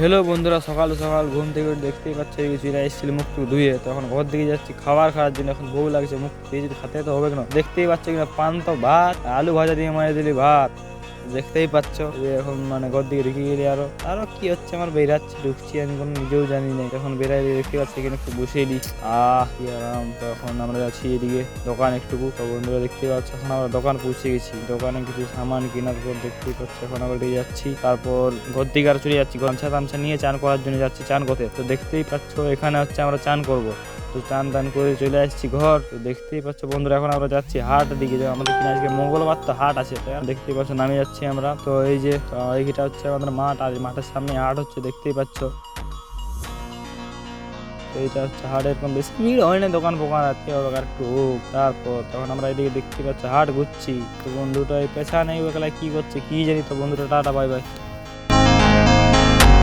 Hello বন্ধুরা, সকাল সকাল ঘুম থেকে উঠে দেখতেই পাচ্ছ চলে এসেছিল মুখ টুক ধুয়ে। তখন ঘর দিকে যাচ্ছি খাবার খাওয়ার জন্য। এখন বউ লাগছে, মুখ দিয়ে যদি খাতে তো হবে না। দেখতেই পাচ্ছ কিনা পান্তা ভাত আলু ভাজা দিয়ে মারিয়ে দিলি ভাত। দেখতেই পাচ্ছ যে এখন ঘর দিকে ঢুকে গেলি। আরো আরো কি হচ্ছে আমার বেরাচ্ছি ঢুকছি, আমি কোনো নিজেও জানি না। এখন বেরাই দেখতে পাচ্ছি এখানে একটু বসিয়ে দিই। কি আরাম। তো এখন আমরা যাচ্ছি এদিকে দোকান একটুকু। তো বন্ধুরা দেখতে পাচ্ছ এখন আমরা দোকান পৌঁছে গেছি। দোকানে কিছু সামান কেনার পর দেখতেই পাচ্ছ এখন আমরা যাচ্ছি। তারপর ঘর দিকে আর চলে যাচ্ছি, গামছা টামছা নিয়ে চান করার জন্য যাচ্ছি চান করতে। তো দেখতেই পাচ্ছ এখানে হচ্ছে আমরা চান করব। তো চান টান করে চলে আসছি ঘর। তো দেখতেই পাচ্ছ বন্ধুরা এখন আমরা যাচ্ছি হাট দিকে। আমাদের কিনা আজকে মঙ্গলবার তো হাট আছে। তো দেখতেই পাচ্ছ নামে যাচ্ছি আমরা। তো এই যে এইটা হচ্ছে আমাদের মাঠ, আর মাঠের সামনে হাট হচ্ছে দেখতেই পাচ্ছ। তো এইটা হচ্ছে হাট, এরকম বেশি ভিড় হয় না, দোকান ফোকান আছে একটু হোক। তারপর তখন আমরা এদিকে দেখতে পাচ্ছি হাট ঘুরছি। তো বন্ধুটা এই পেছানে একলা কি করছে কি জানি। তো বন্ধুটা টাটা বাই বাই।